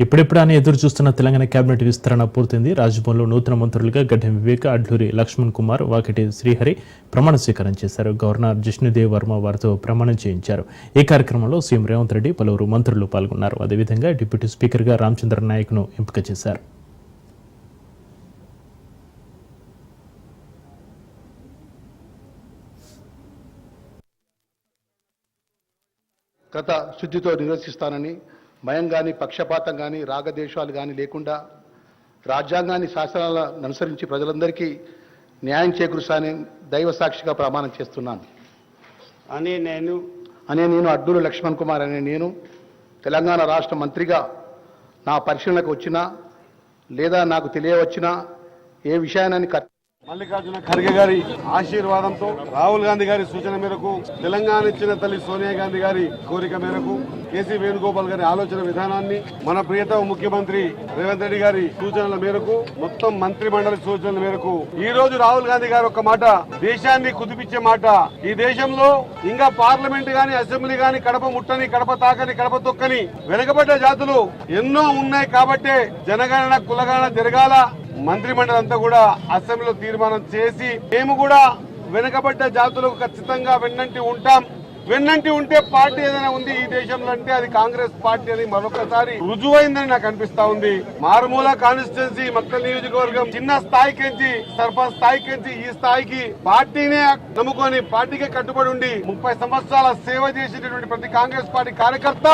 ఇప్పుడిప్పుడు అని ఎదురు చూస్తున్న తెలంగాణ కేబినెట్ విస్తరణ పూర్తయింది. రాజ్భవన్లో నూతన మంత్రులుగా గడ్డం వివేక్, అడ్లూరి లక్ష్మణ్ కుమార్, వాకిటి శ్రీహరి ప్రమాణ స్వీకారం చేశారు. గవర్నర్ జిష్ణుదేవ్ వర్మ వారితో ప్రమాణం చేయించారు. ఈ కార్యక్రమంలో సీఎం రేవంత్ రెడ్డి, పలువురు మంత్రులు పాల్గొన్నారు. అదేవిధంగా డిప్యూటీ స్పీకర్గా రామచంద్ర నాయక్ను ఎంపిక చేశారు. గత శుద్ధితో నిర్వహిస్తానని, భయం కానీ పక్షపాతం కానీ రాగద్వేషాలు కానీ లేకుండా రాజ్యాంగాన్ని శాసనాలను అనుసరించి ప్రజలందరికీ న్యాయం చేకూరుస్తానని దైవ సాక్షిగా ప్రమాణం చేస్తున్నాను. నేను అడ్డూరి లక్ష్మణ్ కుమార్ అనే నేను తెలంగాణ రాష్ట్ర మంత్రిగా నా పరిశీలనకు వచ్చినా లేదా నాకు తెలియవచ్చినా ఏ విషయాన్ని మల్లికార్జున ఖర్గే గారి ఆశీర్వాదంతో, రాహుల్ గాంధీ గారి సూచన మేరకు, తెలంగాణ ఇచ్చిన తల్లి సోనియా గాంధీ గారి కోరిక మేరకు, కేసీ వేణుగోపాల్ గారి ఆలోచన విధానాన్ని, మన ప్రియతమ ముఖ్యమంత్రి రేవంత్ రెడ్డి గారి సూచనల మేరకు, మొత్తం మంత్రి మండలి సూచనల మేరకు ఈ రోజు రాహుల్ గాంధీ గారు ఒక మాట, దేశాన్ని కుదిపించే మాట, ఈ దేశంలో ఇంకా పార్లమెంట్ గాని అసెంబ్లీ గాని కడప ముట్టని, కడప తాకని, కడప తొక్కని వెనుకబడ్డ జాతులు ఎన్నో ఉన్నాయి కాబట్టే జనగణన కులగణన జరగాల. మంత్రిమండలి అంతా కూడా అసెంబ్లీలో తీర్మానం చేసి మేము కూడా వెనుకబడ్డ జాతులకు ఖచ్చితంగా వెన్నంటి ఉంటే పార్టీ ఏదైనా ఉంది ఈ దేశంలో అంటే అది కాంగ్రెస్ పార్టీ అని మరొకసారి రుజువైందని నాకు అనిపిస్తా ఉంది. మారుమూల కాన్స్టిట్యున్సీ మక్తల్ నియోజకవర్గం చిన్న స్థాయికించి సర్పంచ్ స్థాయికించి ఈ స్థాయికి పార్టీనే నమ్ముకొని పార్టీకే కట్టుబడి ఉండి 30 సంవత్సరాల సేవ చేసేటటువంటి ప్రతి కాంగ్రెస్ పార్టీ కార్యకర్త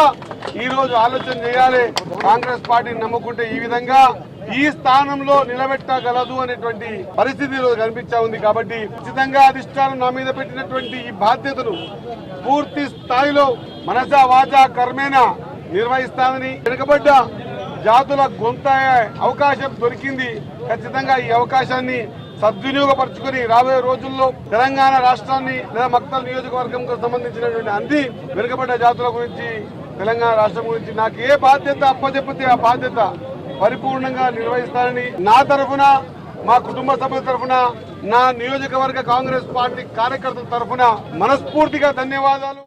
ఈ రోజు ఆలోచన చేయాలి. కాంగ్రెస్ పార్టీని నమ్ముకుంటే ఈ విధంగా ఈ స్థానంలో నిలబెట్టగలదు అనేటువంటి పరిస్థితి కనిపించా ఉంది. కాబట్టి ఖచ్చితంగా అధిష్టానం నా మీద పెట్టినటువంటి ఈ బాధ్యతను పూర్తి స్థాయిలో మనసా వాచా కర్మేణ నిర్వహిస్తానని, వెనుకబడ్డ జాతుల గొంత అవకాశం దొరికింది. ఖచ్చితంగా ఈ అవకాశాన్ని సద్వినియోగపరుచుకుని రాబోయే రోజుల్లో తెలంగాణ రాష్ట్రాన్ని లేదా మక్తల్ నియోజకవర్గంకు సంబంధించినటువంటి అన్ని వెనుకబడ్డ జాతుల గురించి, తెలంగాణ రాష్ట్రం గురించి నాకు ఏ బాధ్యత అప్పచెప్పితే ఆ బాధ్యత పరిపూర్ణంగా నిర్వహిస్తానని నా తరఫున, మా కుటుంబ సభ్యుల తరఫున, నా నియోజకవర్గ కాంగ్రెస్ పార్టీ కార్యకర్తల తరఫున మనస్ఫూర్తిగా ధన్యవాదాలు.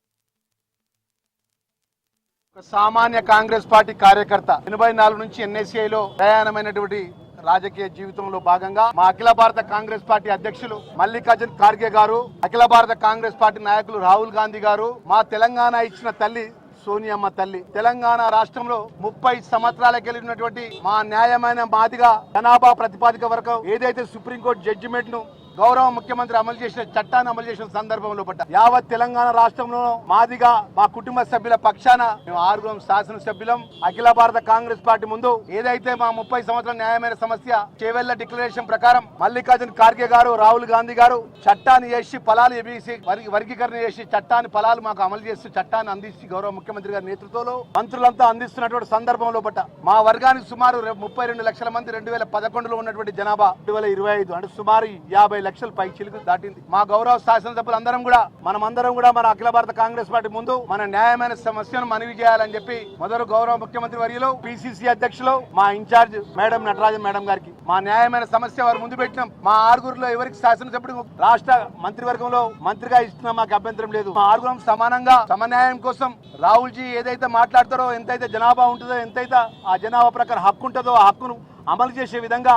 సామాన్య కాంగ్రెస్ పార్టీ కార్యకర్త 84 నుంచి ఎన్ఎస్ఏలో ప్రయాణమైనటువంటి రాజకీయ జీవితంలో భాగంగా మా అఖిల భారత కాంగ్రెస్ పార్టీ అధ్యక్షులు మల్లికార్జున ఖార్గే గారు, అఖిల భారత కాంగ్రెస్ పార్టీ నాయకులు రాహుల్ గాంధీ గారు, మా తెలంగాణ ఇచ్చిన తల్లి సోనియమ్మ తల్లి, తెలంగాణ రాష్ట్రంలో 30 సంవత్సరాలకు వెళ్ళినటువంటి మా న్యాయమైన మాదిగా జనాభా ప్రతిపాదిక వరకు ఏదైతే సుప్రీంకోర్టు జడ్జిమెంట్ ను గౌరవ ముఖ్యమంత్రి అమలు చేసిన చట్టాన్ని అమలు చేసిన సందర్భంలో పట్ట యావత్ తెలంగాణ రాష్ట్రంలో మాదిగా మా కుటుంబ సభ్యుల పక్షాన మేము 6 శాసనసభ్యులం అఖిల భారత కాంగ్రెస్ పార్టీ ముందు ఏదైతే మా 30 సంవత్సరాల న్యాయమైన సమస్య చేవెళ్ల డిక్లరేషన్ ప్రకారం మల్లికార్జున ఖార్గే గారు, రాహుల్ గాంధీ గారు చట్టాన్ని చేసి ఫలాలు ఎబిసి వర్గీకరణ చేసి చట్టాన్ని ఫలాలు మాకు అమలు చేస్తూ చట్టాన్ని అందించి గౌరవ ముఖ్యమంత్రి గారి నేతృత్వంలో మంత్రులంతా అందిస్తున్నటువంటి సందర్భంలో పట్ట మా వర్గానికి సుమారు 32 లక్షల మంది 2011లో ఉన్నటువంటి జనాభా 2025 అంటే సుమారు 50 లక్షల పై చిలుకు దాటింది. మా గౌరవ శాసనసభ్యులు అందరం కూడా మనమందరం కూడా మన అఖిల భారత కాంగ్రెస్ పార్టీ ముందు మన న్యాయమైన సమస్యను మనవి చేయాలని చెప్పి మొదలు గౌరవ ముఖ్యమంత్రి వర్యులు, పిసిసి అధ్యక్షులు, మా ఇన్ఛార్జ్ మేడం నటరాజన్ మేడం గారికి మా న్యాయమైన సమస్య వారు ముందు పెట్టినాం. మా 6గురిలో ఎవరికి శాసనసభ్యుడు రాష్ట్ర మంత్రివర్గంలో మంత్రిగా ఇస్తున్నా మాకు అభ్యంతరం లేదు. మా 6గురం సమానంగా సమన్యాయం కోసం రాహుల్ జీ ఏదైతే మాట్లాడతారో, ఎంతైతే జనాభా ఉంటుందో, ఎంతైతే ఆ జనాభా ప్రకారం హక్కు ఉంటుందో ఆ హక్కును అమలు చేసే విధంగా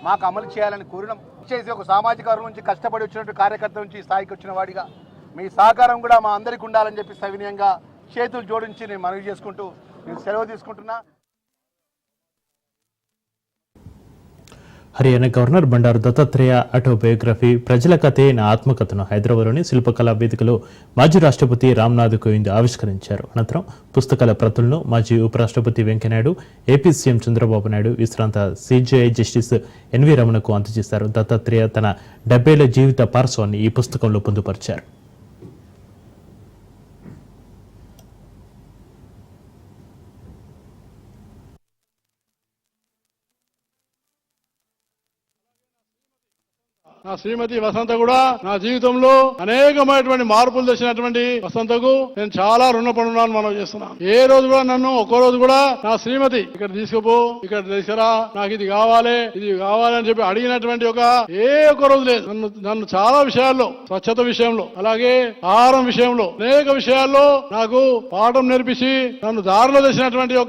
మాకు అమలు చేయాలని కోరినాం. చేసి ఒక సామాజిక వర్గం నుంచి కష్టపడి వచ్చినట్టు కార్యకర్త నుంచి స్థాయికి వచ్చిన వాడిగా మీ సహకారం కూడా మా అందరికీ ఉండాలని చెప్పి సవినయంగా చేతులు జోడించి నేను మనవి చేసుకుంటూ నేను సెలవు తీసుకుంటున్నా. హర్యానా గవర్నర్ బండారు దత్తాత్రేయ ఆటోబయోగ్రఫీ ప్రజల కథే నా ఆత్మకథను హైదరాబాద్లోని శిల్పకళా వేదికలో మాజీ రాష్ట్రపతి రామ్నాథ్ కోవింద్ ఆవిష్కరించారు. అనంతరం పుస్తకాల ప్రతులను మాజీ ఉపరాష్ట్రపతి వెంకయ్యనాయుడు, ఏపీ సీఎం చంద్రబాబు నాయుడు, విశ్రాంత సిజేఐ జస్టిస్ ఎన్వి రమణకు అందజేశారు. దత్తాత్రేయ తన 70 ఏళ్ల జీవిత పార్శ్వాన్ని ఈ పుస్తకంలో పొందుపరిచారు. నా శ్రీమతి వసంత కూడా నా జీవితంలో అనేకమైనటువంటి మార్పులు తెచ్చినటువంటి వసంతకు నేను చాలా రుణపడున్నాను మనం చేస్తున్నాను. ఏ రోజు కూడా నన్ను ఒక్కో రోజు కూడా నా శ్రీమతి ఇక్కడ తీసుకుపో, ఇక్కడ తీసుకురా, నాకు ఇది కావాలి అని చెప్పి అడిగినటువంటి ఒక్క రోజు లేదు. నన్ను చాలా విషయాల్లో, స్వచ్ఛత విషయంలో, అలాగే ఆహారం విషయంలో, అనేక విషయాల్లో నాకు పాఠం నేర్పించి నన్ను దారిలో తెచ్చినటువంటి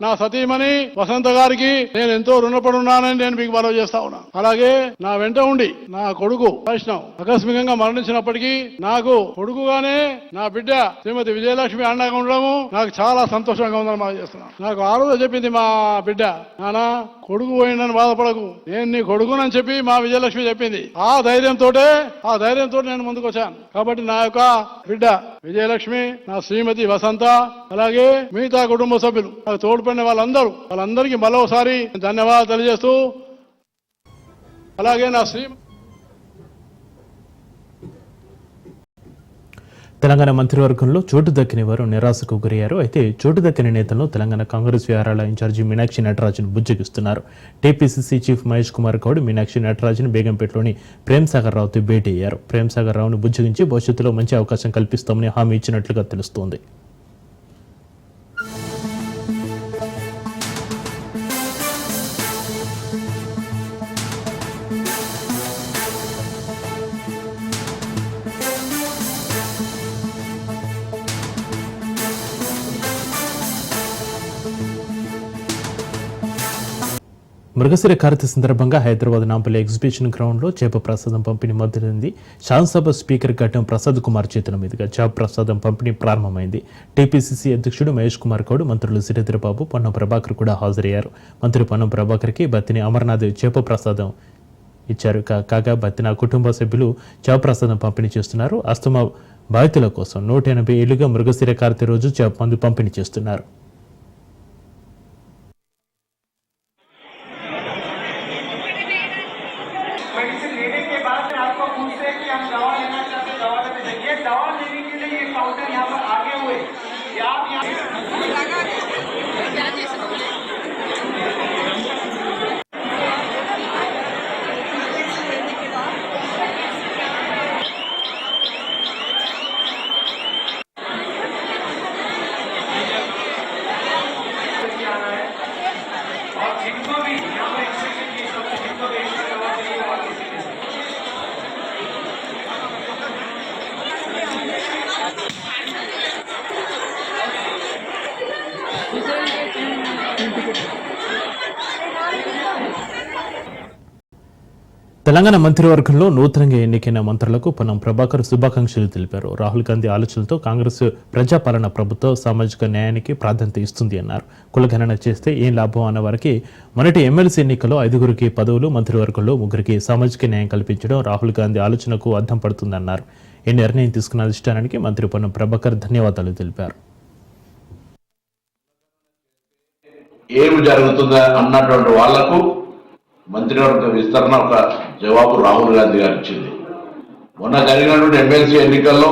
నా సతీమణి వసంత గారికి నేను ఎంతో రుణపడి ఉన్నానని నేను మీకు మనవి చేస్తా ఉన్నాను. అలాగే నా వెంట ఉండి నా కొడుకు వైష్ణవ్ ఆకస్మికంగా మరణించినప్పటికీ నాకు కొడుకుగానే నా బిడ్డ శ్రీమతి విజయలక్ష్మి అండగా ఉండడము నాకు చాలా సంతోషంగా ఉందని మనం చేస్తున్నాను. నాకు ఆ రోజు చెప్పింది మా బిడ్డ, నానా కొడుకు పోయిందని బాధపడకు, నేను నీ కొడుకునని చెప్పి మా విజయలక్ష్మి చెప్పింది. ఆ ధైర్యంతో నేను ముందుకు వచ్చాను. కాబట్టి నా యొక్క బిడ్డ విజయలక్ష్మి, నా శ్రీమతి వసంత, అలాగే మిగతా కుటుంబ సభ్యులు, నాకు తోడ్పడిన వాళ్ళందరికీ మరోసారి ధన్యవాదాలు తెలియజేస్తూ, అలాగే నా తెలంగాణ మంత్రివర్గంలో చోటు దక్కిన వారు నిరాశకు గురయ్యారు. అయితే చోటు దక్కిన నేతలను తెలంగాణ కాంగ్రెస్ వ్యవహారాల ఇన్ఛార్జి మీనాక్షి నటరాజన్ బుజ్జగిస్తున్నారు. టీపీసీసీ చీఫ్ మహేష్ కుమార్ గౌడ్ మీనాక్షి నటరాజన్ బేగంపేటలోని ప్రేమ్సాగర్ రావుతో భేటీ అయ్యారు. ప్రేమ్సాగర్ రావును బుజ్జగించి భవిష్యత్తులో మంచి అవకాశం కల్పిస్తామని హామీ ఇచ్చినట్లుగా తెలుస్తోంది. మృగశిర కార్తె సందర్భంగా హైదరాబాద్ నాంపల్లి ఎగ్జిబిషన్ గ్రౌండ్లో చేప ప్రసాదం పంపిణీ మొదలైంది. శాసనసభ స్పీకర్ గడ్డం ప్రసాద్ కుమార్ చేతుల మీదుగా చేప ప్రసాదం పంపిణీ ప్రారంభమైంది. టీపీసీసీ అధ్యక్షుడు మహేష్ కుమార్ గౌడ్, మంత్రులు శ్రీధరబాబు, పొన్నం ప్రభాకర్ కూడా హాజరయ్యారు. మంత్రి పొన్నం ప్రభాకర్కి బత్తిని అమర్నాథ్ చేప ప్రసాదం ఇచ్చారు. కాగా బత్తిన కుటుంబ సభ్యులు చేప ప్రసాదం పంపిణీ చేస్తున్నారు. అస్తమా బాధితుల కోసం 180 ఏళ్లుగా మృగశిర కార్తె రోజు చేప మందు పంపిణీ చేస్తున్నారు. తెలంగాణ మంత్రివర్గంలో నూతనంగా ఎన్నికైన మంత్రులకు పొన్నం ప్రభాకర్ శుభాకాంక్షలు తెలిపారు. రాహుల్ గాంధీ ఆలోచనలతో కాంగ్రెస్ ప్రజాపాలన ప్రభుత్వం సామాజిక న్యాయానికి ప్రాధాన్యత ఇస్తుంది అన్నారు. కులగణన చేస్తే ఏం లాభం అన్న వారికి మొన్నటి ఎమ్మెల్సీ ఎన్నికల్లో 5గురికి పదవులు, మంత్రివర్గంలో 3గురికి సామాజిక న్యాయం కల్పించడం రాహుల్ గాంధీ ఆలోచనకు అద్దం పడుతుందన్నారు. ఈ నిర్ణయం తీసుకున్న అధిష్టానానికి మంత్రి పొన్నం ప్రభాకర్ ధన్యవాదాలు తెలిపారు. ఏమి జరుగుతుందా అన్నటువంటి వాళ్లకు మంత్రివర్గ విస్తరణ ఒక జవాబు రాహుల్ గాంధీ గారు ఇచ్చింది. మొన్న జరిగినటువంటి ఎమ్మెల్సీ ఎన్నికల్లో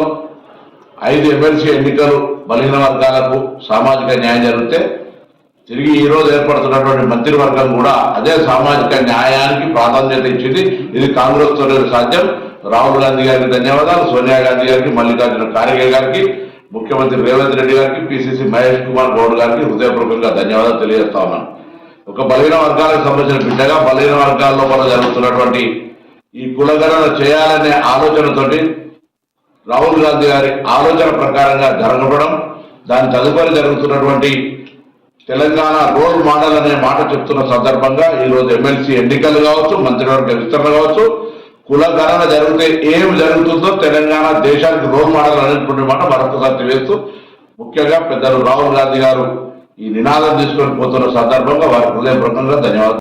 5 ఎమ్మెల్సీ ఎన్నికలు బలహీన వర్గాలకు సామాజిక న్యాయం జరిగితే తిరిగి ఈ రోజు ఏర్పడుతున్నటువంటి మంత్రివర్గం కూడా అదే సామాజిక న్యాయానికి ప్రాధాన్యత ఇచ్చింది. ఇది కాంగ్రెస్ తో సాధ్యం. రాహుల్ గాంధీ గారికి ధన్యవాదాలు, సోనియా గాంధీ గారికి, మల్లికార్జున ఖార్గే గారికి, ముఖ్యమంత్రి రేవంత్ రెడ్డి గారికి, పిసిసి మహేష్ కుమార్ గౌడ్ గారికి హృదయపూర్వకంగా ధన్యవాదాలు తెలియజేస్తా ఉన్నాను. ఒక బలహీన వర్గాలకు సంబంధించిన బిడ్డగా బలహీన వర్గాల్లో కూడా జరుగుతున్నటువంటి ఈ కులగణన చేయాలనే ఆలోచనతోటి రాహుల్ గాంధీ గారి ఆలోచన ప్రకారంగా జరగడం, దాని తదుపరి జరుగుతున్నటువంటి తెలంగాణ రోల్ మోడల్ అనే మాట చెప్తున్న సందర్భంగా ఈరోజు ఎమ్మెల్సీ ఎన్నికలు కావచ్చు, మంత్రివర్గ విస్తరణ కావచ్చు, కులగణన జరిగితే ఏం జరుగుతుందో తెలంగాణ దేశానికి రోల్ మోడల్ అనేటువంటి మాట మరొకసారి వేస్తూ ముఖ్యంగా పెద్దలు రాహుల్ గాంధీ గారు ఈ నినాదం తీసుకొని పోతున్న సందర్భంగా వారికి హృదయపూర్వకంగా ధన్యవాదాలు.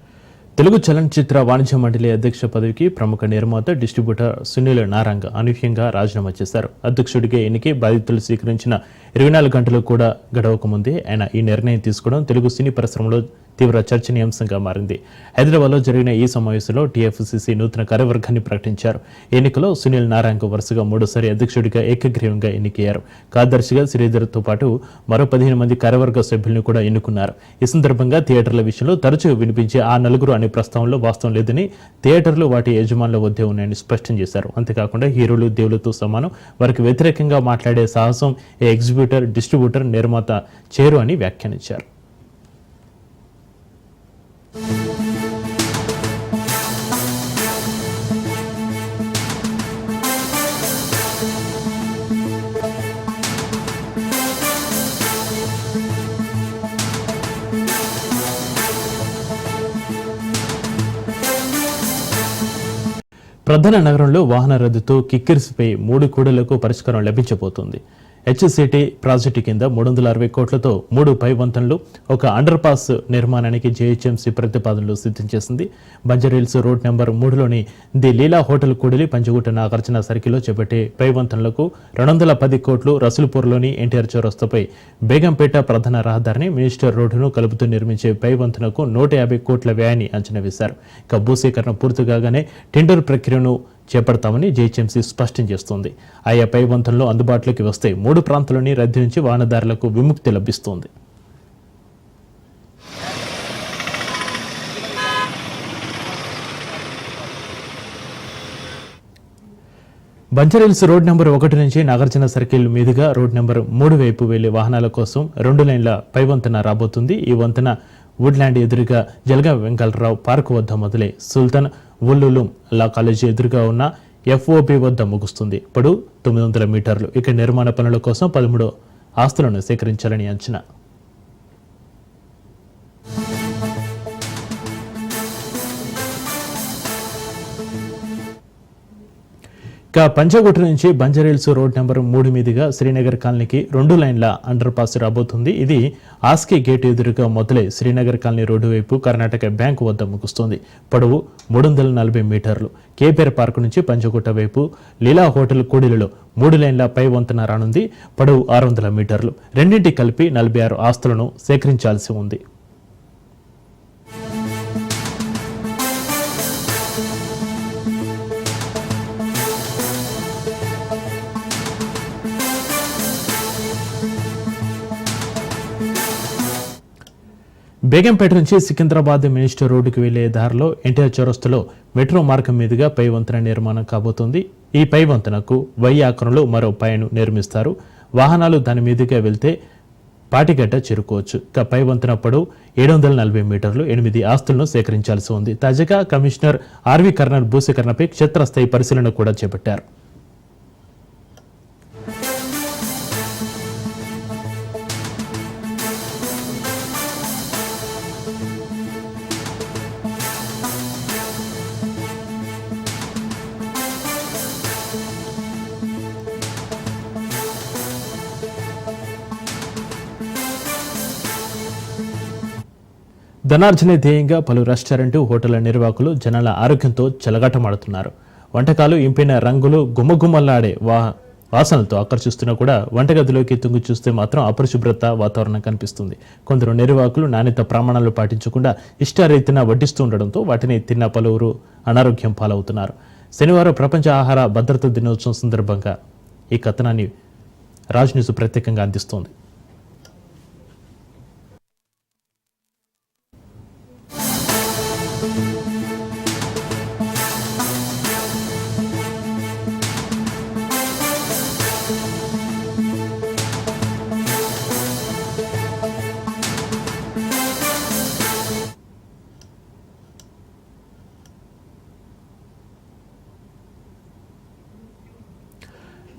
తెలుగు చలనచిత్ర వాణిజ్య మండలి అధ్యక్ష పదవికి ప్రముఖ నిర్మాత, డిస్ట్రిబ్యూటర్ సునీల్ నారంగ్ అనూహ్యంగా రాజీనామా చేశారు. అధ్యక్షుడిగా ఎన్నికై బాధ్యతలు స్వీకరించిన 24 గంటలు కూడా గడవక ముందే ఆయన ఈ నిర్ణయం తీసుకోవడం తెలుగు సినీ పరిశ్రమలో తీవ్ర చర్చనీయాంశంగా మారింది. హైదరాబాద్లో జరిగిన ఈ సమావేశంలో టీఎఫ్సీసీ నూతన కార్యవర్గాన్ని ప్రకటించారు. ఎన్నికలో సునీల్ నారాయణకు వరుసగా 3సారి అధ్యక్షుడిగా ఏకగ్రీవంగా ఎన్నికయ్యారు. కార్యదర్శిగా శ్రీధర్తో పాటు మరో 15 మంది కార్యవర్గ సభ్యులను కూడా ఎన్నుకున్నారు. ఈ సందర్భంగా థియేటర్ల విషయంలో తరచూ వినిపించే ఆ నలుగురు అనే ప్రస్తావనలో వాస్తవం లేదని, థియేటర్లు వాటి యజమానుల వద్దే ఉన్నాయని స్పష్టం చేశారు. అంతేకాకుండా హీరోలు దేవులతో సమానం, వారికి వ్యతిరేకంగా మాట్లాడే సాహసం ఏ ఎగ్జిబ్యూటర్, డిస్ట్రిబ్యూటర్, నిర్మాత చేరు అని వ్యాఖ్యానించారు. ప్రధాన నగరంలో వాహన రద్దుతో కిక్కిరిసిపై 3 కూడళ్లకు పరిష్కారం లభించబోతోంది. హెచ్సిటీ ప్రాజెక్టు కింద 360 కోట్లతో 3 పై వంతెనలు, ఒక అండర్ పాస్ నిర్మాణానికి జేహెచ్ఎంసీ ప్రతిపాదనలు సిద్ధం చేసింది. బంజారాహిల్స్ రోడ్ నెంబర్ 3లోని ది లీలా హోటల్ కూడలి పంచగుట్ట నాగార్జున సర్కిల్లో చేపట్టే పై వంతెనలకు 210 కోట్లు, రసూల్పూర్లోని ఎన్టీఆర్ చౌరస్తాపై బేగంపేట ప్రధాన రహదారిని మినిస్టర్ రోడ్డును కలుపుతూ నిర్మించే పై వంతెనకు 150 కోట్ల వ్యయాన్ని అంచనా వేశారు. ఇక భూసేకరణ పూర్తి కాగానే టెండర్ ప్రక్రియను చేపడతామని జేహెచ్ఎంసీ స్పష్టం చేస్తోంది. ఆయా పై వంతెనలు అందుబాటులోకి వస్తే 3 ప్రాంతాల్లోని రద్దీ నుంచి వాహనదారులకు విముక్తి లభిస్తోంది. బంజారాహిల్స్ రోడ్ నెంబర్ 1 నుంచి నాగార్జున సర్కిల్ మీదుగా రోడ్ నెంబర్ 3 వైపు వెళ్లే వాహనాల కోసం 2 లైన్ల పై వంతెన రాబోతుంది. ఈ వంతెన వుడ్లాండ్ ఎదురుగా జలగా వెంకటరావు పార్క్ వద్ద మొదలై సుల్తాన్ ఉల్లులుం లా కాలేజీ ఎదురుగా ఉన్న ఎఫ్ఓబి వద్ద ముగుస్తుంది. పొడవు 900 మీటర్లు. ఇక నిర్మాణ పనుల కోసం 13 ఆస్తులను సేకరించాలని అంచనా. ఇక పంచగుట్ట నుంచి బంజారాహిల్స్ రోడ్ నెంబర్ 3 మీదుగా శ్రీనగర్ కాలనీకి 2 లైన్ల అండర్ పాస్ రాబోతుంది. ఇది ఆస్కీ గేట్ ఎదురుగా మొదలై శ్రీనగర్ కాలనీ రోడ్డు వైపు కర్ణాటక బ్యాంకు వద్ద ముగుస్తుంది. పొడవు 340 మీటర్లు. కేపీఆర్ పార్క్ నుంచి పంచగుట్ట వైపు లీలా హోటల్ కూడలిలో 3 లైన్ల పై వంతెన రానుంది. పొడవు 600 మీటర్లు. రెండింటి కలిపి 46 ఆస్తులను సేకరించాల్సి ఉంది. బేగంపేట నుంచి సికింద్రాబాద్ మినిస్టర్ రోడ్డుకు వెళ్లే దారిలో ఎన్టీఆర్ చౌరస్తాలో మెట్రో మార్గం మీదుగా పై వంతెన నిర్మాణం కాబోతోంది. ఈ పై వంతెనకు వై ఆకారంలో మరో పైను నిర్మిస్తారు. వాహనాలు దాని మీదుగా వెళ్తే పాటిగడ్డ చేరుకోవచ్చు. ఇక పై వంతెన పొడవు 740 మీటర్లు. 8 ఆస్తులను సేకరించాల్సి ఉంది. తాజాగా కమిషనర్ ఆర్వి కర్నల్ భూసేకరణపై క్షేత్రస్థాయి పరిశీలన కూడా చేపట్టారు. ధనార్జనే ధ్యేయంగా పలు రెస్టారెంట్, హోటళ్ల నిర్వాహకులు జనాల ఆరోగ్యంతో చెలగాటమాడుతున్నారు. వంటకాలు ఇంపైన రంగులు, గుమ్మగుమ్మలాడే వాసనలతో ఆకర్షిస్తున్నా కూడా వంటగదిలోకి తుంగి చూస్తే మాత్రం అపరిశుభ్రత వాతావరణం కనిపిస్తుంది. కొందరు నిర్వాహకులు నాణ్యత ప్రమాణాలు పాటించకుండా ఇష్టారీతిన వడ్డిస్తూ ఉండడంతో వాటిని తిన్న పలువురు అనారోగ్యం పాలవుతున్నారు. శనివారం ప్రపంచ ఆహార భద్రతా దినోత్సవం సందర్భంగా ఈ కథనాన్ని రాజ్ న్యూస్ ప్రత్యేకంగా అందిస్తోంది.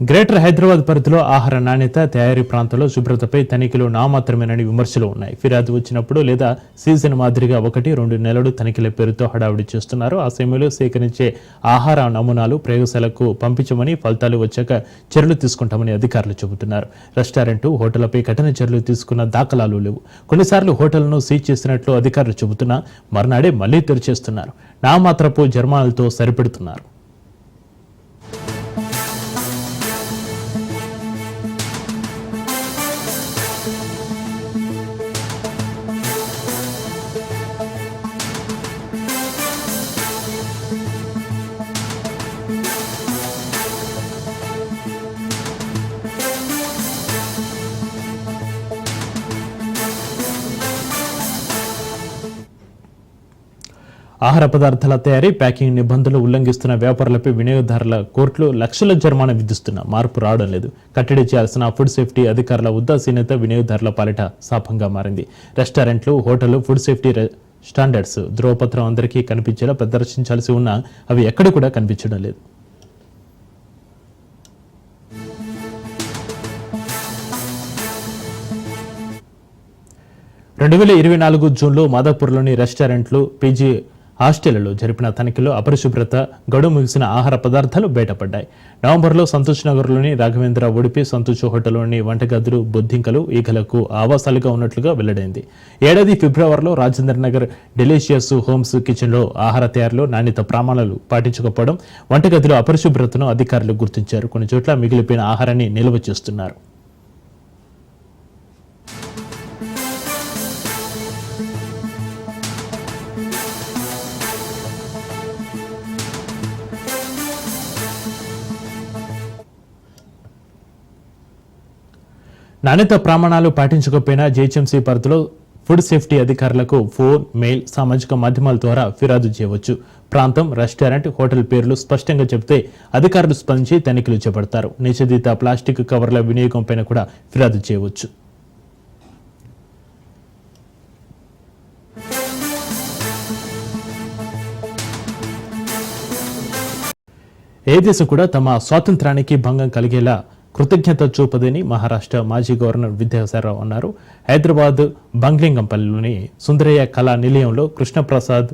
గ్రేటర్ హైదరాబాద్ పరిధిలో ఆహార నాణ్యత, తయారీ ప్రాంతాల్లో శుభ్రతపై తనిఖీలు నామాత్రమేనని విమర్శలు ఉన్నాయి. ఫిర్యాదు వచ్చినప్పుడు లేదా సీజన్ మాదిరిగా 1-2 నెలలు తనిఖీల పేరుతో హడావుడి చేస్తున్నారు. ఆ సమయంలో సేకరించే ఆహార నమూనాలు ప్రయోగశాలకు పంపించమని, ఫలితాలు వచ్చాక చర్యలు తీసుకుంటామని అధికారులు చెబుతున్నారు. రెస్టారెంట్, హోటళ్లపై కఠిన చర్యలు తీసుకున్న దాఖలాలు లేవు. కొన్నిసార్లు హోటళ్లను సీజ్ చేసినట్లు అధికారులు చెబుతున్నా మర్నాడే మళ్లీ తెరిచేస్తున్నారు. నామాత్రపు జరిమానాలతో సరిపెడుతున్నారు. ఆహార పదార్థాల తయారీ, ప్యాకింగ్ నిబంధనలు ఉల్లంఘిస్తున్న వ్యాపారులపై వినియోగదారుల కోర్టులు లక్షల జరిమానా విధిస్తున్న మార్పు రావడం లేదు. కట్టడి చేయాల్సిన ఫుడ్ సేఫ్టీ అధికారుల ఉదాసీనత వినియోగదారుల పాలిట శాపంగా మారింది. రెస్టారెంట్లు, హోటళ్లు ఫుడ్ సేఫ్టీ స్టాండర్డ్స్ ధ్రువపత్రం అందరికీ కనిపించేలా ప్రదర్శించాల్సి ఉన్నా అవి ఎక్కడ కూడా కనిపించడం లేదు. జూన్లో మాదాపూర్లోని రెస్టారెంట్లు, పీజీ హాస్టళ్లలో జరిపిన తనిఖీలో అపరిశుభ్రత, గడువు ముగిసిన ఆహార పదార్థాలు బయటపడ్డాయి. నవంబర్లో సంతోష్ నగర్లోని రాఘవేంద్ర ఉడిపి సంతోష్ హోటల్లోని వంటగదులు బొద్దింకలు, ఈగలకు ఆవాసాలుగా ఉన్నట్లుగా వెల్లడైంది. ఏడాది ఫిబ్రవరిలో రాజేంద్ర నగర్ డెలిషియస్ హోమ్స్ కిచెన్లో ఆహార తయారీలో నాణ్యత ప్రమాణాలు పాటించకపోవడం, వంటగదిలో అపరిశుభ్రతను అధికారులు గుర్తించారు. కొన్ని చోట్ల మిగిలిపోయిన ఆహారాన్ని నిల్వ చేస్తున్నారు. నాణ్యత ప్రమాణాలు పాటించకపోయినా జీహెచ్ఎంసీ పరిధిలో ఫుడ్ సేఫ్టీ అధికారులకు ఫోన్, మెయిల్, సామాజిక మాధ్యమాల ద్వారా ఫిర్యాదు చేయవచ్చు. ప్రాంతం, రెస్టారెంట్, హోటల్ పేర్లు స్పష్టంగా చెబితే అధికారులు స్పందించి తనిఖీలు చేపడతారు. నిషేధిత ప్లాస్టిక్ కవర్ల వినియోగం పైన కూడా ఫిర్యాదు చేయవచ్చు. ఏ దేశం కూడా తమ స్వాతంత్రానికి భంగం కలిగేలా కృతజ్ఞత చూపదని మహారాష్ట్ర మాజీ గవర్నర్ విద్యాసాగరరావు అన్నారు. హైదరాబాద్ బంగ్లింగంపల్లిలోని సుందరయ్య కళా నిలయంలో కృష్ణప్రసాద్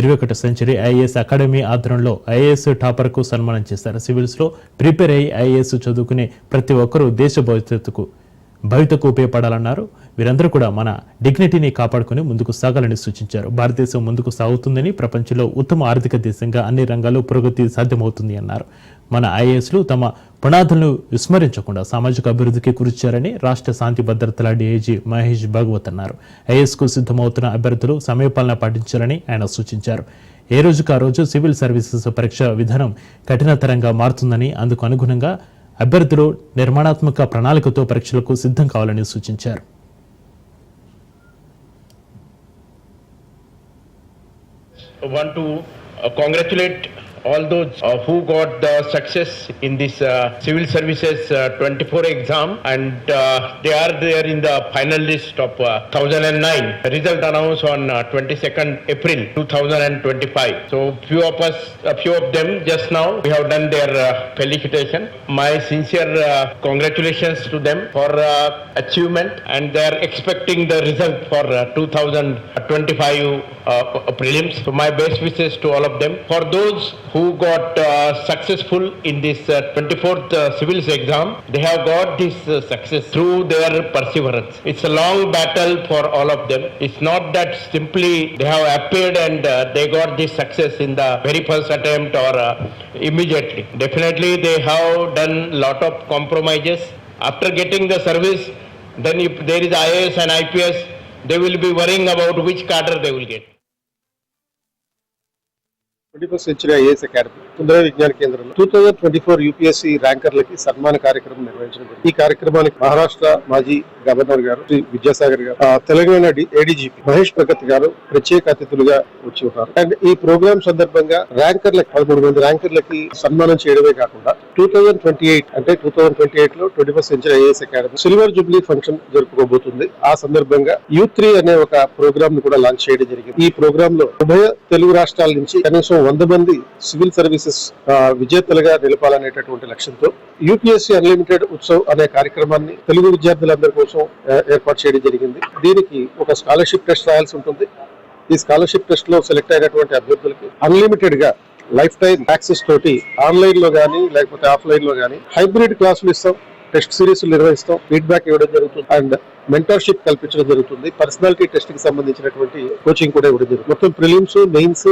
21వ సెంచరీ ఐఏఎస్ అకాడమీ ఆధ్వర్యంలో ఐఏఎస్ టాపర్కు సన్మానం చేశారు. సివిల్స్లో ప్రిపేర్ అయ్యి ఐఏఎస్ చదువుకునే ప్రతి ఒక్కరూ దేశ భవితకు ఉపయోగపడాలన్నారు. వీరందరూ కూడా మన డిగ్నిటీని కాపాడుకుని ముందుకు సాగాలని సూచించారు. భారతదేశం ముందుకు సాగుతుందని, ప్రపంచంలో ఉత్తమ ఆర్థిక దేశంగా అన్ని రంగాల్లో పురోగతి సాధ్యమవుతుంది అన్నారు. మన ఐఏఎస్లు తమ పునాదులను విస్మరించకుండా సామాజిక అభివృద్ధికి కృషి చేయాలని రాష్ట్ర శాంతి భద్రతల డీఐజీ మహేష్ భాగవత్ అన్నారు. ఐఏఎస్కు సిద్ధమవుతున్న అభ్యర్థులు సమయపాలన పాటించాలని ఆయన సూచించారు. ఏ రోజుకు ఆ రోజు సివిల్ సర్వీసెస్ పరీక్ష విధానం కఠినతరంగా మారుతుందని, అందుకు అనుగుణంగా అభ్యర్థులు నిర్మాణాత్మక ప్రణాళికతో పరీక్షలకు సిద్ధం కావాలని సూచించారు. Want to congratulate all those who got the success in this civil services 24 exam, and they are there in the final list of 2009. Result announced on 22nd April 2025. So few of them just now we have done their felicitation. My sincere congratulations to them for achievement, and they are expecting the result for 2025 prelims. So my best wishes to all of them. For those who got successful in this 24th civils exam, they have got this success through their perseverance. It's a long battle for all of them. It's not that simply they have appeared and they got this success in the very first attempt or immediately. Definitely they have done lot of compromises. After getting the service, then if there is IAS and IPS, they will be worrying about which cadre they will get. 21st century IAS academy Sundara Vignana కేంద్రంలో 2024 UPSC ర్యాంకర్లకి సన్మాన కార్యక్రమం నిర్వహించడం జరిగింది. ఈ కార్యక్రమానికి మహారాష్ట్ర మాజీ governor గారు శ్రీ విద్యాసాగర్ గారు, తెలంగాణ ఏడీజీపీ మహేష్ భగత్ గారు ప్రత్యేక అతిథులుగా వచ్చి ఉన్నారు. అండ్ ఈ ప్రోగ్రామ్ సందర్భంగా 13 మంది ర్యాంకర్లకి సన్మానం చేయడమే కాకుండా 2028 అంటే 2028 లో 21st century IAS academy silver jubilee function జరుపుకోబోతుంది. ఆ సందర్భంగా U3 అనే ఒక ప్రోగ్రామ్ ను కూడా లాంచ్ చేయడం జరిగింది. ఈ ప్రోగ్రామ్ లో ఉభయ తెలుగు రాష్ట్రాల నుంచి కనీసం 100 మంది సివిల్ సర్వీసెస్ విజేతలుగా నిలపాలనేటటువంటి లక్ష్యంతో యూపీఎస్సీ అన్లిమిటెడ్ ఉత్సవ్ అనే కార్యక్రమాన్ని తెలుగు విద్యార్థులందరి కోసం ఏర్పాటు చేయడం జరిగింది. దీనికి ఒక స్కాలర్షిప్ టెస్ట్ రాయాల్సి ఉంటుంది. ఈ స్కాలర్షిప్ టెస్ట్ లో సెలెక్ట్ అయినటువంటి అభ్యర్థులకి అన్లిమిటెడ్ గా లైఫ్ టైం యాక్సెస్ తోటి ఆన్లైన్ లో గానీ లేకపోతే ఆఫ్లైన్ లో గానీ హైబ్రిడ్ క్లాసులు ఇస్తాం, టెస్ట్ సిరీస్ నిర్వహిస్తాం, ఫీడ్బ్యాక్ ఇవ్వడం జరుగుతుంది అండ్ మెంటర్షిప్ కల్పించడం జరుగుతుంది. పర్సనాలిటీ టెస్ట్ కి సంబంధించినటువంటి కోచింగ్ కూడా ఇవ్వడం జరుగుతుంది. మొత్తం ప్రిలిమ్స్, మెయిన్స్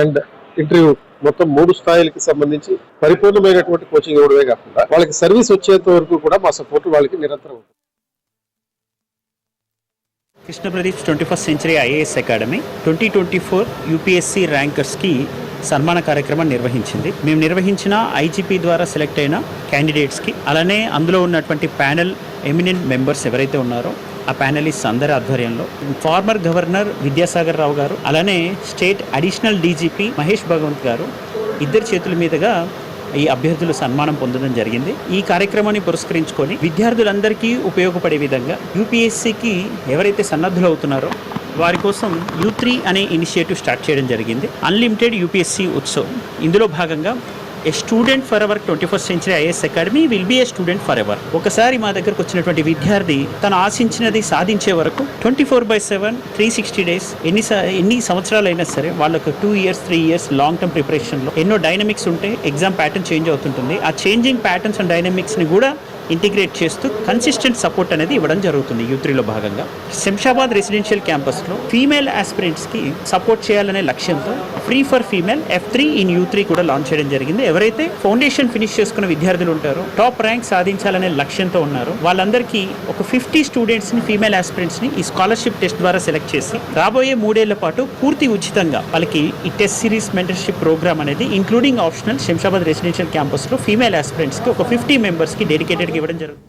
అండ్ ఇంటర్వ్యూ మొత్తం 3 స్థాయిలకి సంబంధించి పరిపూర్ణమైనటువంటి కోచింగ్ ఇవ్వడమే కాకుండా వాళ్ళకి సర్వీస్ వచ్చేంత వరకు కూడా మా సపోర్ట్ వాళ్ళకి నిరంతరం ఉంటుంది. Krishna Pradeep 21st century IAS academy 2024 UPSC ర్యాంకర్స్కి సన్మాన కార్యక్రమం నిర్వహించింది. మేము నిర్వహించిన ఐజీపీ ద్వారా సెలెక్ట్ అయిన క్యాండిడేట్స్కి, అలానే అందులో ఉన్నటువంటి ప్యానెల్ ఎమినెంట్ మెంబర్స్ ఎవరైతే ఉన్నారో ఆ ప్యానలిస్ట్ అందరి ఆధ్వర్యంలో ఫార్మర్ గవర్నర్ విద్యాసాగర్ రావు గారు, అలానే state additional DGP Mahesh Bhagwat గారు ఇద్దరి చేతుల మీదుగా ఈ అభ్యర్థులు సన్మానం పొందడం జరిగింది. ఈ కార్యక్రమాన్ని పురస్కరించుకొని విద్యార్థులందరికీ ఉపయోగపడే విధంగా యూపీఎస్సీకి ఎవరైతే సన్నద్ధులు అవుతున్నారో వారి కోసం U3 అనే ఇనిషియేటివ్ స్టార్ట్ చేయడం జరిగింది. Unlimited UPSC Utsav. ఇందులో భాగంగా a student for our 21st century IAS academy will be a student forever. ఒకసారి మా దగ్గరకు వచ్చినటువంటి విద్యార్థి తను ఆశించినది సాధించే వరకు 24/7 360 డేస్ ఎన్ని సంవత్సరాలైనా సరే వాళ్ళకు 2 years 3 years లాంగ్ టర్మ్ ప్రిపరేషన్లో ఎన్నో డైనమిక్స్ ఉంటే ఎగ్జామ్ ప్యాటర్న్ చేంజ్ అవుతుంటుంది. ఆ చేంజింగ్ ప్యాటర్న్స్ అండ్ డైనమిక్స్ని కూడా ఇంటిగ్రేట్ చేస్తూ కన్సిస్టెంట్ సపోర్ట్ అనేది ఇవ్వడం జరుగుతుంది. U3లో భాగంగా శంషాబాద్ రెసిడెన్షియల్ క్యాంపస్లో ఫీమేల్ ఆస్పిరెంట్స్కి సపోర్ట్ చేయాలనే లక్ష్యంతో free for female F3 in U3 కూడా లాంచ్ చేయడం జరిగింది. ఎవరైతే ఫౌండేషన్ ఫినిష్ చేసుకున్న విద్యార్థులు ఉంటారో, టాప్ ర్యాంక్ సాధించాలనే లక్ష్యంతో ఉన్నారో వాళ్ళందరికీ ఒక 50 స్టూడెంట్స్ని ఫీమేల్ ఆస్పిరెంట్స్ని ఈ స్కాలర్షిప్ టెస్ట్ ద్వారా సెలెక్ట్ చేసి రాబోయే 3 ఏళ్ల పాటు పూర్తి ఉచితంగా వాళ్ళకి ఈ టెస్ట్ సిరీస్ మెంటర్షిప్ ప్రోగ్రామ్ అనేది ఇంక్లూడింగ్ ఆప్షనల్ శంషాబాద్ రెసిడెన్షియల్ క్యాంపస్లో ఫీమేల్ ఆస్పిరెంట్స్కి ఒక 50 మెంబర్స్కి డెడికేటెడ్గా ఇవ్వడం జరుగుతుంది.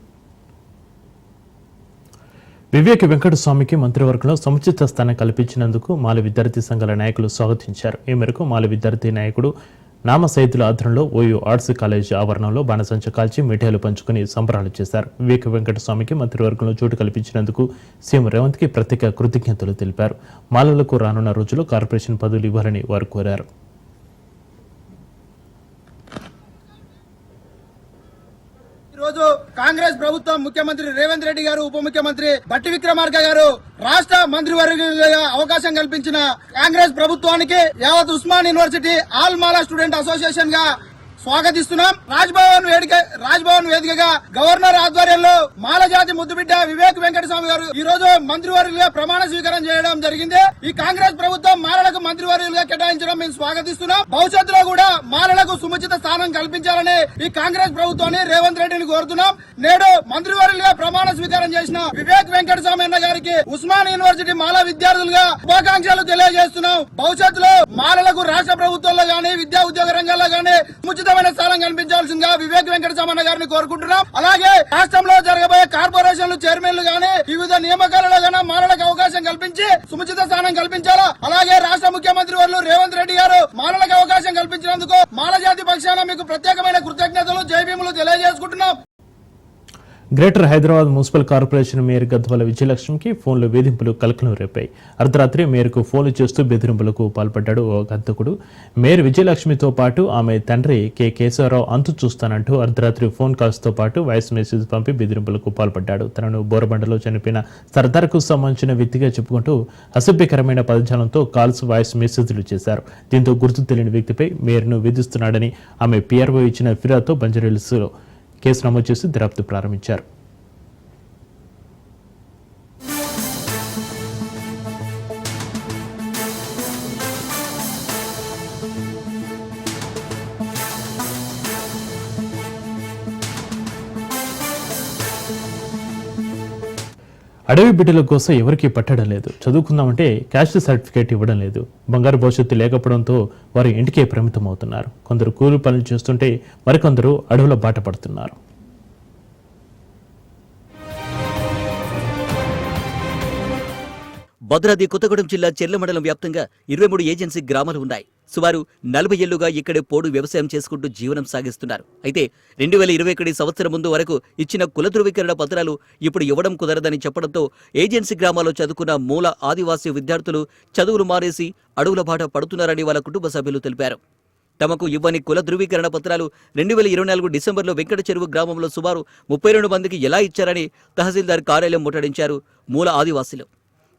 వివేక్ వెంకటస్వామికి మంత్రివర్గంలో సముచిత స్థానం కల్పించినందుకు మాల విద్యార్థి సంఘాల నాయకులు స్వాగతించారు. ఈ మేరకు మాల విద్యార్థి నాయకుడు నామ సైతుల ఆధ్వర్యంలో OU ఆర్ట్స్ కాలేజ్ ఆవరణంలో బాణసంచ కాల్చి మిఠాయిలు పంచుకుని సంబరాలు చేశారు. వివేక్ వెంకటస్వామికి మంత్రివర్గంలో చోటు కల్పించినందుకు సీఎం రేవంత్కి ప్రత్యేక కృతజ్ఞతలు తెలిపారు. మాలలకు రానున్న రోజుల్లో కార్పొరేషన్ పదవులు ఇవ్వాలని వారు కోరారు. రోజు కాంగ్రెస్ ప్రభుత్వం ముఖ్యమంత్రి రేవంత్ రెడ్డి గారు, ఉప ముఖ్యమంత్రి బట్టి విక్రమార్క గారు రాష్ట్ర మంత్రివర్గ అవకాశం కల్పించిన కాంగ్రెస్ ప్రభుత్వానికి యావత్ ఉస్మాన్ యూనివర్సిటీ ఆల్ మాలా స్టూడెంట్ అసోసియేషన్ గా స్వాగతిస్తున్నాం. రాజ్భవన్ వేదికగా గవర్నర్ ఆధ్వర్యంలో మాల జాతి ముద్దుబిడ్డ వివేక్ వెంకటస్వామి గారు ఈ రోజు మంత్రివర్యులుగా ప్రమాణ స్వీకారం చేయడం జరిగింది. ఈ కాంగ్రెస్ ప్రభుత్వం మాలలకు మంత్రివర్యులుగా కేటాయించడం మేము స్వాగతిస్తున్నాం. భవిష్యత్తులో కూడా మాలలకు సముచిత స్థానం కల్పించాలని ఈ కాంగ్రెస్ ప్రభుత్వాన్ని రేవంత్ రెడ్డిని కోరుతున్నాం. నేడు మంత్రివర్యులుగా ప్రమాణ స్వీకారం చేసిన వివేక్ వెంకటస్వామి అన్న గారికి ఉస్మాన్ యూనివర్సిటీ మాల విద్యార్థులుగా శుభాకాంక్షలు తెలియజేస్తున్నాం. భవిష్యత్తులో మాలలకు రాష్ట్ర ప్రభుత్వంలో గానీ, విద్యా ఉద్యోగ రంగాల్లో గానీ సముచిత స్థానం కల్పించాల్సిందిగా వివేక్ వెంకటస్వామి గారిని కోరుకుంటున్నాం. అలాగే రాష్ట్రంలో జరగబోయే కార్పొరేషన్లు చైర్మన్లు గానీ, వివిధ నియామకాలలో గానీ మాలలకు అవకాశం కల్పించి సముచిత స్థానం కల్పించాలా. అలాగే రాష్ట్ర ముఖ్యమంత్రి వర్యులు రేవంత్ రెడ్డి గారు మాలలకు అవకాశం కల్పించినందుకు మాల జాతి పక్షాన మీకు ప్రత్యేకమైన కృతజ్ఞతలు, జైభీములు తెలియజేసుకుంటున్నాం. Greater Hyderabad municipal corporation mayor Gadwal విజయలక్ష్మికి ఫోన్లో వేధింపులు కలకలం రేపాయి. అర్ధరాత్రి మేయర్కు ఫోన్లు చేస్తూ బెదిరింపులకు పాల్పడ్డాడు ఓ గంతకుడు. మేయర్ విజయలక్ష్మితో పాటు ఆమె తండ్రి కె కేశవరావు అంతు చూస్తానంటూ అర్ధరాత్రి ఫోన్ కాల్స్తో పాటు వాయిస్ మెసేజ్ పంపి బెదిరింపులకు పాల్పడ్డాడు. తనను బోరబండలో చనిపోయిన సర్దార్కు సంబంధించిన వ్యక్తిగా చెప్పుకుంటూ అసభ్యకరమైన పదజాలంతో కాల్స్, వాయిస్ మెసేజ్లు చేశారు. దీంతో గుర్తు తెలియని వ్యక్తిపై మేయర్ను వేధిస్తున్నాడని ఆమె PRO ఇచ్చిన ఫిర్యాదుతో బంజారాహిల్స్లో కేసు నమోదు చేసి దర్యాప్తు ప్రారంభించారు. అడవి బిడ్డల కోసం ఎవరికీ పట్టడం లేదు. చదువుకుందామంటే క్యాస్ట్ సర్టిఫికేట్ ఇవ్వడం లేదు. బంగారు భవిష్యత్తు లేకపోవడంతో వారు ఇంటికే పరిమితం అవుతున్నారు. కొందరు కూలి పనులు చేస్తుంటే మరికొందరు అడవుల బాట పడుతున్నారు. భద్రాద్రి కొత్తగూడెం జిల్లా చెర్ల మండలం వ్యాప్తంగా 23 ఏజెన్సీ గ్రామాలు ఉన్నాయి. సుమారు 40 ఏళ్లుగా ఇక్కడే పోడు వ్యవసాయం చేసుకుంటూ జీవనం సాగిస్తున్నారు. అయితే 2021 సంవత్సరం ముందు వరకు ఇచ్చిన కుల ధృవీకరణ పత్రాలు ఇప్పుడు ఇవ్వడం కుదరదని చెప్పడంతో ఏజెన్సీ గ్రామాల్లో చదువుకున్న మూల ఆదివాసీ విద్యార్థులు చదువులు మారేసి అడవుల బాట పడుతున్నారని వాళ్ళ కుటుంబ సభ్యులు తెలిపారు. తమకు ఇవ్వని కుల ధృవీకరణ పత్రాలు 2024 డిసెంబర్లో వెంకట చెరువు గ్రామంలో సుమారు 32 మందికి ఎలా ఇచ్చారని తహసీల్దార్ కార్యాలయం ముట్టడించారు మూల ఆదివాసీలు.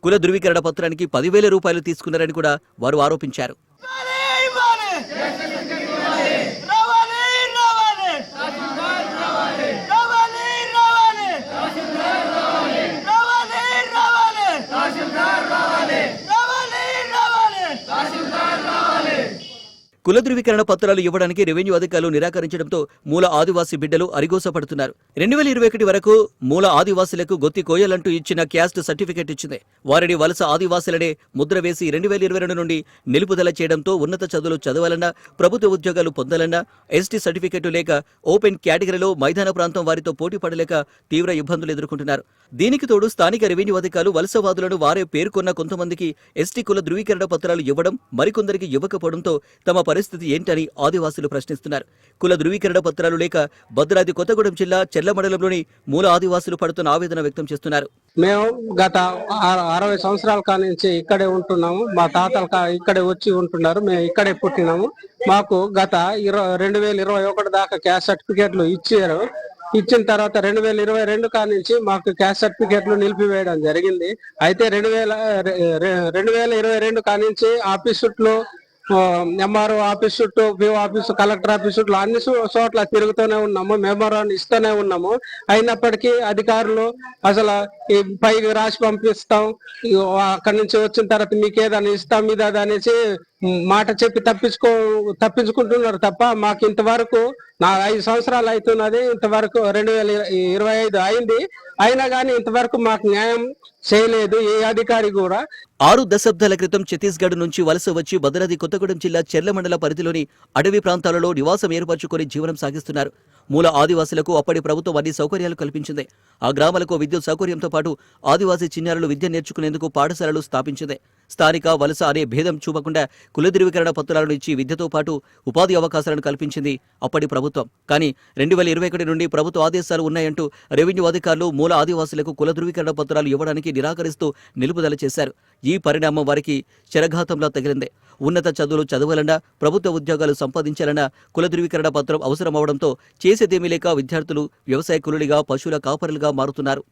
కుల ధృవీకరణ పత్రానికి 10,000 రూపాయలు తీసుకున్నారని కూడా వారు ఆరోపించారు. కుల ధృవీకరణ పత్రాలు ఇవ్వడానికి రెవెన్యూ అధికారులు నిరాకరించడంతో మూల ఆదివాసీ బిడ్డలు అరిగోసపడుతున్నారు. 2021 వరకు మూల ఆదివాసులకు గొత్తి కోయాలంటూ ఇచ్చిన క్యాస్ట్ సర్టిఫికెట్ ఇచ్చింది. వారిని వలస ఆదివాసులనే ముద్ర వేసి 2022 నుండి నిలుపుదల చేయడంతో ఉన్నత చదువులు చదవాలన్నా, ప్రభుత్వ ఉద్యోగాలు పొందాలన్నా ఎస్టీ సర్టిఫికెట్ లేక ఓపెన్ కేటగిరీలో మైదాన ప్రాంతం వారితో పోటీ పడలేక తీవ్ర ఇబ్బందులు ఎదుర్కొంటున్నారు. దీనికి తోడు స్థానిక రెవెన్యూ అధికారులు వలసవాదులను వారే పేర్కొన్న కొంతమందికి ఎస్టీ కుల ధృవీకరణ పత్రాలు ఇవ్వడం, మరికొందరికి ఇవ్వకపోవడంతో తమ పరిస్థితి ఏంటని ఆదివాసులు ప్రశ్నిస్తున్నారు. కుల ధృవీకరణ పత్రాలు లేక భద్రాద్రి కొత్తగూడెం జిల్లా చెర్ల మండలంలోని మూల ఆదివాసులు పడుతున్న ఆవేదన వ్యక్తం చేస్తున్నారు. మేము గత 60 సంవత్సరాల కానించి ఇక్కడే ఉంటున్నాము. మా తాతలు ఇక్కడే వచ్చి ఉంటున్నారు. మేము ఇక్కడే పుట్టినాము. మాకు గత 2021 దాకా క్యాస్ట్ సర్టిఫికేట్లు ఇచ్చారు. ఇచ్చిన తర్వాత 2022 కానించి మాకు క్యాస్ట్ సర్టిఫికేట్లు నిలిపివేయడం జరిగింది. అయితే 2022 కానించి ఆఫీస్ చుట్టూ, ఎంఆర్ఓ ఆఫీస్ చుట్టూ, పిఓ ఆఫీసు, కలెక్టర్ ఆఫీస్ చుట్టూ అన్ని చోట్ల తిరుగుతూనే ఉన్నాము. మెమోరాన్ని ఇస్తూనే ఉన్నాము. అయినప్పటికీ అధికారులు అసలు పైకి రాసి పంపిస్తాం, అక్కడి నుంచి వచ్చిన తర్వాత మీకు ఏదైనా ఇస్తాం మీద అనేసి మాట చెప్పి తప్పించుకుంటున్నారు తప్ప మాకు ఇంతవరకు 5 సంవత్సరాలు అవుతున్నది. ఇంతవరకు 2025 అయింది. అయినా కానీ ఇంతవరకు మాకు న్యాయం చేయలేదు ఏ అధికారి కూడా. 6 దశాబ్దాల క్రితం ఛత్తీస్గఢ్ నుంచి వలస వచ్చి భద్రాద్రి కొత్తగూడెం జిల్లా చెర్ల మండల పరిధిలోని అడవి ప్రాంతాలలో నివాసం ఏర్పరచుకొని జీవనం సాగిస్తున్నారు. మూల ఆదివాసులకు అప్పటి ప్రభుత్వం అన్ని సౌకర్యాలు కల్పించింది. ఆ గ్రామాలకు విద్యుత్ సౌకర్యంతో పాటు ఆదివాసీ చిన్నారులు విద్య నేర్చుకునేందుకు పాఠశాలలు స్థాపించింది. స్థానిక వలస అనే భేదం చూపకుండా కుల ధృవీకరణ పత్రాలను ఇచ్చి విద్యతో పాటు ఉపాధి అవకాశాలను కల్పించింది అప్పటి ప్రభుత్వం. కానీ 2021 నుండి ప్రభుత్వ ఆదేశాలు ఉన్నాయంటూ రెవెన్యూ అధికారులు మూల ఆదివాసులకు కుల ధృవీకరణ పత్రాలు ఇవ్వడానికి నిరాకరిస్తూ నిలుపుదల చేశారు. ఈ పరిణామం వారికి శరఘాతంలా తగిలింది. ఉన్నత చదువులు చదవాలన్నా, ప్రభుత్వ ఉద్యోగాలు సంపాదించాలన్నా కుల ధృవీకరణ పత్రం అవసరమవడంతో చేసేదేమీ లేక విద్యార్థులు వ్యవసాయ కూలీలుగా, పశువుల కాపరులుగా మారుతున్నారు.